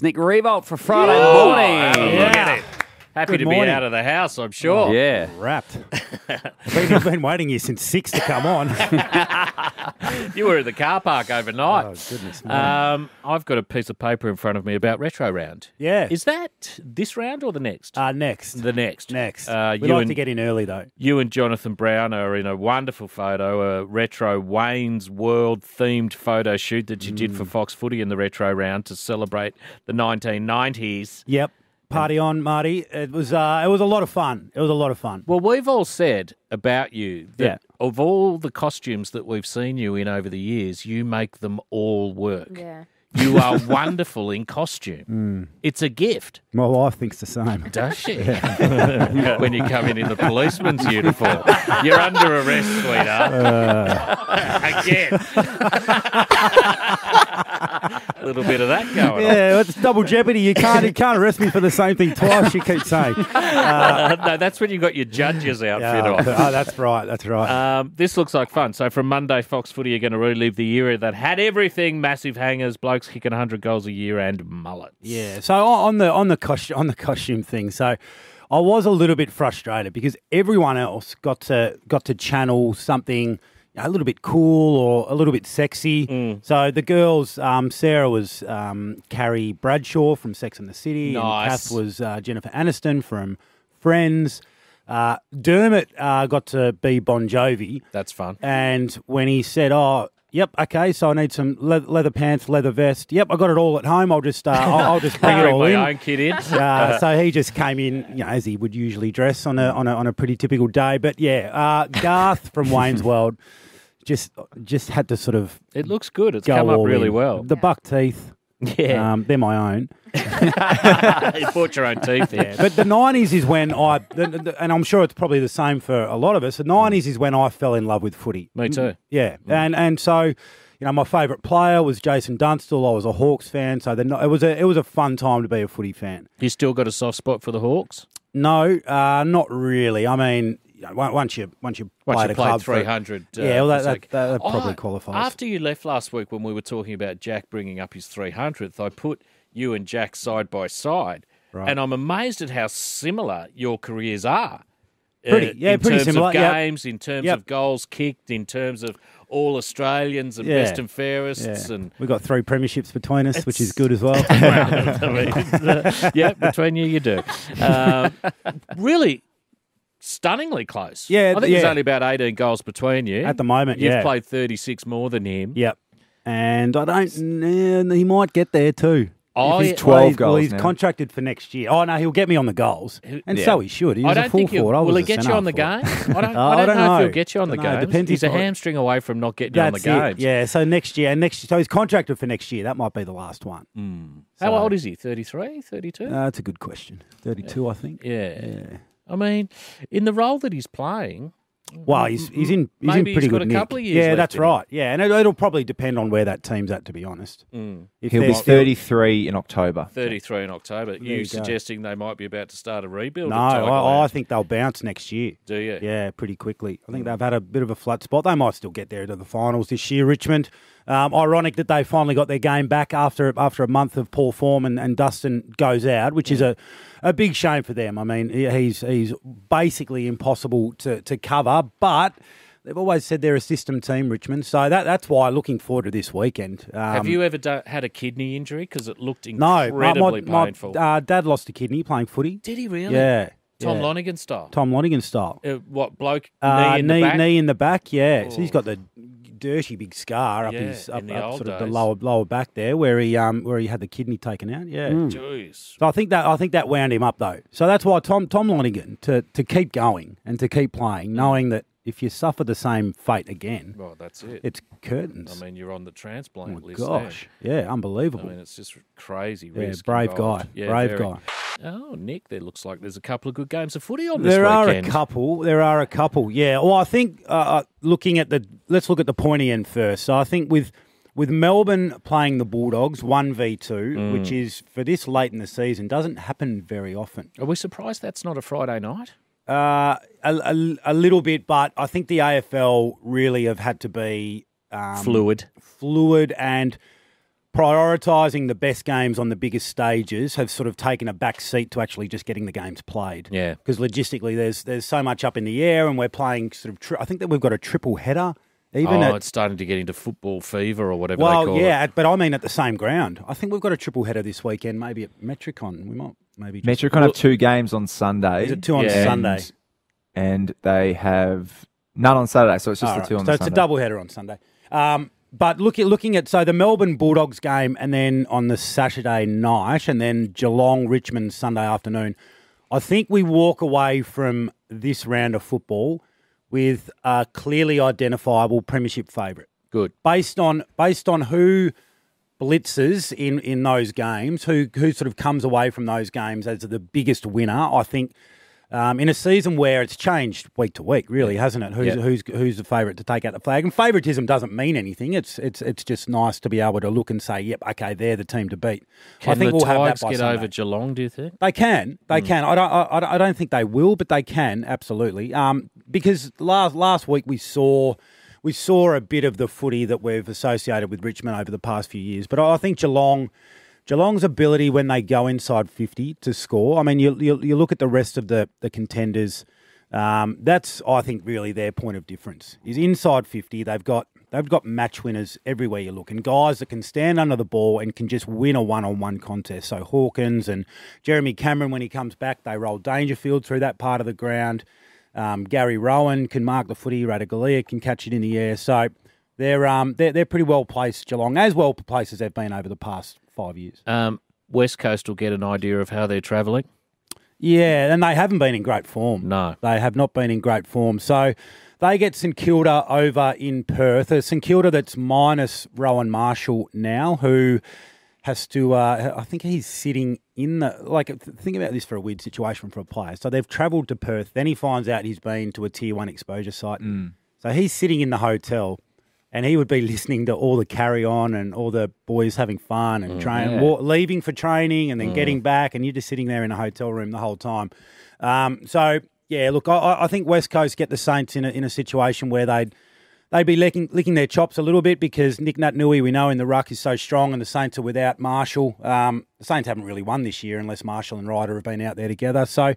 Nick Riewoldt for Friday morning. Look at it. Happy Good to morning. be out of the house, I'm sure. Yeah. Wrapped. I've been waiting here since 6 to come on. You were at the car park overnight. Oh, goodness me. I've got a piece of paper in front of me about Retro Round. Yeah. Is that this round or the next? Next. The next. Next. You We like and- to get in early, though. You and Jonathan Brown are in a wonderful photo, a retro Wayne's World-themed photo shoot that you did for Fox Footy in the Retro Round to celebrate the 1990s. Yep. Party on, Marty. It was a lot of fun. It was a lot of fun. Well, we've all said about you that Yeah. of all the costumes that we've seen you in over the years, you make them all work. Yeah. You are wonderful in costume. It's a gift. My wife thinks the same. Does she? When you come in the policeman's uniform. You're under arrest, sweetheart. Again. A little bit of that going on. Yeah, it's double jeopardy. You can't arrest me for the same thing twice, you keep saying. No, that's when you got your judge's outfit on. Oh, that's right. That's right. This looks like fun. So from Monday, Fox Footy are going to relive the era that had everything: massive hangers, blokes kicking 100 goals a year, and mullets. Yeah. So on the costume thing, so I was a little bit frustrated because everyone else got to channel something a little bit cool or a little bit sexy. So the girls, Sarah was Carrie Bradshaw from Sex and the City, Nice. and Kath was Jennifer Aniston from Friends. Dermot got to be Bon Jovi. That's fun. And when he said, "Oh, yep, okay, so I need some leather pants, leather vest. Yep, I got it all at home. I'll just I'll just bring it Bring all my in." own kid in. So he just came in, as he would usually dress on a pretty typical day. But yeah, Garth from Wayne's World just had to sort of It looks good. It's go come up all really in. well. The buck teeth, Yeah. they're my own. You bought your own teeth in. Yeah, but the 90s is when and I'm sure it's probably the same for a lot of us, the 90s is when I fell in love with footy. Me too. Yeah, and so, my favourite player was Jason Dunstall. I was a Hawks fan, so it was a fun time to be a footy fan. You still got a soft spot for the Hawks? No, not really. I mean, once you Once played you a played club for- 300. yeah, well, for that sec- probably qualifies. After you left last week when we were talking about Jack bringing up his 300th, I put you and Jack side by side. Right. And I'm amazed at how similar your careers are. Pretty in similar, terms of yep. games, in terms Yep. of goals kicked, in terms of all Australians and Yeah. best and fairest. Yeah. And We've got 3 premierships between us, which is good as well. yeah, between you do. Really stunningly close. Yeah, I think there's yeah. only about 18 goals between you. At the moment, You've yeah. played 36 more than him. Yep. And I don't. He might get there too. Oh, If yeah. 12 goals he's now. contracted for next year. Oh no, he'll get me on the goals, and so he should. He was I a don't full think forward. I will was he a get you on the centre game? forward. I don't know if he'll know. get you on the Don't know. game. Depends He's a if I- hamstring away from not getting you on the That's games. it. Yeah. So next year, so he's contracted for next year. That might be the last one. How old is he? 33, 32? That's a good question. 32, I think. Yeah. I mean, in the role that he's playing, Well, he's in Maybe pretty he's got good a nick. couple of years Yeah, left that's in him. right. Yeah, and it'll probably depend on where that team's at, to be honest. If He'll they're be still- 33 in October. 33 in October. you You go. suggesting they might be about to start a rebuild? No, at Tiger I Lounge? think they'll bounce next year. Do you? Yeah, pretty quickly. I think they've had a bit of a flat spot. They might still get there to the finals this year, Richmond. Ironic that they finally got their game back after a month of poor form and Dustin goes out, which is a big shame for them. I mean, he's basically impossible to cover, but they've always said they're a system team, Richmond. So that's why looking forward to this weekend. Have you ever had a kidney injury? Because it looked No, incredibly painful. my dad lost a kidney playing footy. Did he really? Yeah. Tom yeah. Lonergan style? Tom Lonergan style. What, bloke? Knee in the back? Knee in the back, yeah. So he's got the dirty big scar up Yeah, his up in the old sort of the days. lower back there where he had the kidney taken out. Yeah. Jeez. So I think that wound him up though. So that's why Tom Lonergan to keep going and to keep playing, knowing that if you suffer the same fate again, Well, that's it. it's curtains. I mean, you're on the transplant Oh my list. gosh, yeah, unbelievable. I mean, it's just crazy yeah, risk. brave involved. guy, Yeah, brave very. guy. Oh, Nick, there looks like there's a couple of good games of footy on this There weekend. There are a couple. Yeah. Well, I think let's look at the pointy end first. So I think with Melbourne playing the Bulldogs 1v2, which is for this late in the season, doesn't happen very often. Are we surprised that's not a Friday night? A little bit, but I think the AFL really have had to be Fluid. and prioritising the best games on the biggest stages have sort of taken a back seat to actually just getting the games played. Yeah. Because logistically, there's so much up in the air, and we're playing sort of. I think that we've got a triple header. It's starting to get into football fever or whatever they call it. Well, yeah, but I mean at the same ground. I think we've got a triple header this weekend, maybe at Metricon. We might maybe just... Metricon have 2 games on Sunday. Is it 2 on Sunday? And they have none on Saturday, so it's just the 2 on Sunday. So it's a double header on Sunday. But looking at the Melbourne Bulldogs game, and then on the Saturday night, and then Geelong Richmond Sunday afternoon, I think we walk away from this round of football with a clearly identifiable premiership favourite. Good. Based on who blitzes in those games, who sort of comes away from those games as the biggest winner, I think. In a season where it's changed week to week, really, hasn't it? Who's the favourite to take out the flag? And favouritism doesn't mean anything. It's just nice to be able to look and say, yep, okay, they're the team to beat. Can I think the we'll have that Tigers by get Sunday. over Geelong, do you think? They can. They can. I don't think they will, but they can, absolutely. Because last week we saw a bit of the footy that we've associated with Richmond over the past few years. But I think Geelong's ability when they go inside 50 to score. I mean, you look at the rest of the contenders. That's, I think, really their point of difference is inside 50. They've got match winners everywhere you look, and guys that can stand under the ball and can just win a one-on-one contest. So Hawkins and Jeremy Cameron, when he comes back, they roll Dangerfield through that part of the ground. Gary Rowan can mark the footy. Radaglia can catch it in the air. So they're pretty well placed, Geelong, as well placed as they've been over the past 5 years. West Coast will get an idea of how they're travelling. Yeah, and they haven't been in great form. No. They have not been in great form. So they get St Kilda over in Perth. St Kilda that's minus Rowan Marshall now, who has to, I think he's sitting in the, think about this for a weird situation for a player. So they've travelled to Perth. Then he finds out he's been to a Tier 1 exposure site. So he's sitting in the hotel. And he would be listening to all the carry-on and all the boys having fun and leaving for training and then getting back, and you're just sitting there in a hotel room the whole time. Look, I think West Coast get the Saints in a situation where they'd be licking their chops a little bit because Nick Nutnui, we know, in the ruck is so strong, and the Saints are without Marshall. The Saints haven't really won this year unless Marshall and Ryder have been out there together. So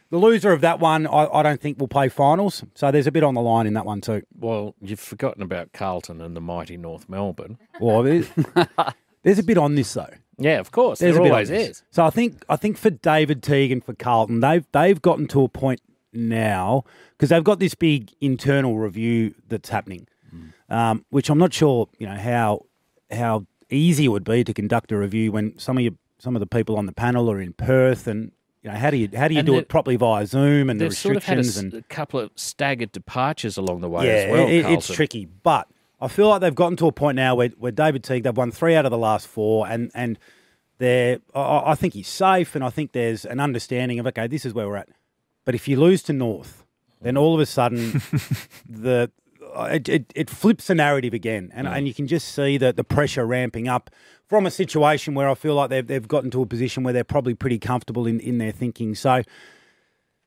the loser of that one, I don't think will play finals. So there's a bit on the line in that one too. Well, you've forgotten about Carlton and the mighty North Melbourne. Well, there's a bit on this though. Yeah, of course. There always is. So I think for David Teague and for Carlton, they've gotten to a point now because they've got this big internal review that's happening, which I'm not sure how easy it would be to conduct a review when some of the people on the panel are in Perth and. How do you do it properly via Zoom and the restrictions? Sort of had a couple of staggered departures along the way as well, it's tricky. But I feel like they've gotten to a point now where David Teague, they've won 3 out of the last 4, and I think he's safe, and I think there's an understanding of, okay, this is where we're at. But if you lose to North, then all of a sudden it flips the narrative again, and you can just see the pressure ramping up from a situation where I feel like they've gotten to a position where they're probably pretty comfortable in their thinking. So,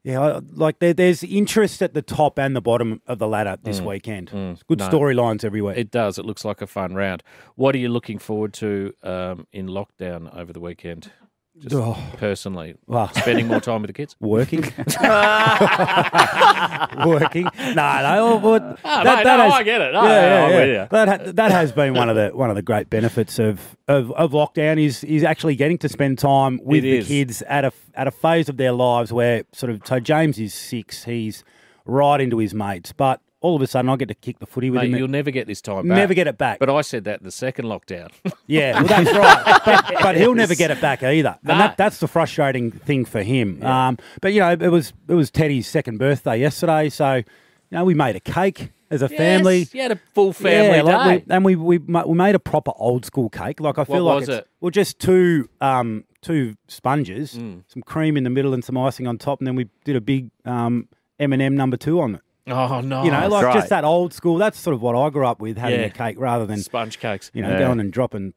yeah, there's interest at the top and the bottom of the ladder this weekend. Good storylines everywhere. It does. It looks like a fun round. What are you looking forward to in lockdown over the weekend? Just personally, spending more time with the kids, working. Working. I get it. That has been one of the great benefits of lockdown is actually getting to spend time with the kids at a phase of their lives where so James is 6, he's right into his mates, but all of a sudden I get to kick the footy with him. You'll never get this time back. Never get it back. But I said that in the second lockdown. Yeah, well, that's right. But he'll never get it back either. And that's the frustrating thing for him. Yeah. But, it was Teddy's second birthday yesterday, so, we made a cake as a family. You had a full family day. And we made a proper old school cake. I feel what like was it? Well, just two sponges, some cream in the middle and some icing on top, and then we did a big M&M number 2 on it. Oh, no. Just that old school. That's sort of what I grew up with, having a cake rather than sponge cakes. Going and dropping,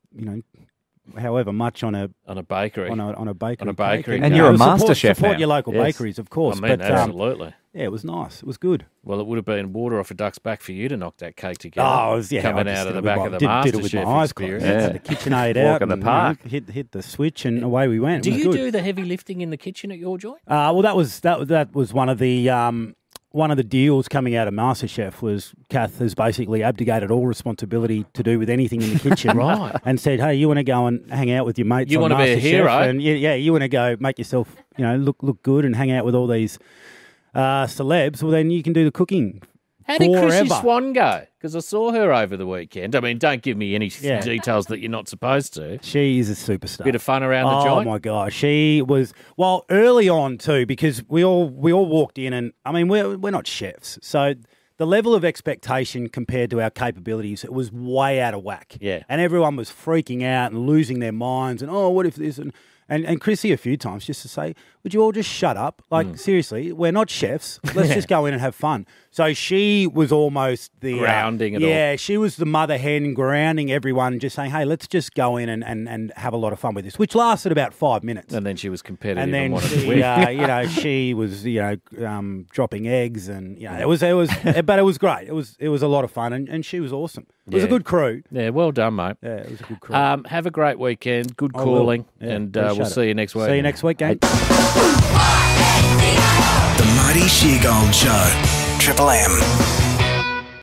however much on a bakery. On a bakery. On a bakery. And you're a master chef Support now. your local bakeries, of course. Absolutely. Yeah, it was nice. It was good. Well, it would have been water off a duck's back for you to knock that cake together. Oh, coming out of the back of the did it with my MasterChef eyes experience. closed. Had the KitchenAid out. Walk in the park. Hit the switch and away we went. Do It was you good. do the heavy lifting in the kitchen at your joint? Well, that was one of the deals coming out of MasterChef was Kath has basically abdicated all responsibility to do with anything in the kitchen, Right. And said, "Hey, you want to go and hang out with your mates? You on want to be a MasterChef, hero, and you want to go make yourself, look good and hang out with all these celebs. Well, then you can do the cooking." How did Chrissy forever. Swan go? Because I saw her over the weekend. I mean, don't give me any details that you're not supposed to. She is a superstar. Bit of fun around the joint. Oh my gosh, she was early on too, because we all walked in, and I mean we're not chefs, so the level of expectation compared to our capabilities, it was way out of whack. Yeah. And everyone was freaking out and losing their minds, and what if this and Chrissy a few times just to say, would you all just shut up? Like seriously, we're not chefs. Let's just go in and have fun. So she was almost the Grounding it all. Yeah, she was the mother hen grounding everyone, just saying, hey, let's just go in and have a lot of fun with this, which lasted about 5 minutes. And then she was competitive And then wanted to win. she was, dropping eggs, and it was, but it was great. It was a lot of fun, and she was awesome. It was a good crew. Yeah, well done, mate. Yeah, it was a good crew. Have a great weekend. Good I will. calling. Yeah, and appreciate we'll it. see you next week. See you next week, gang. The Marty Sheargold Show. Triple M.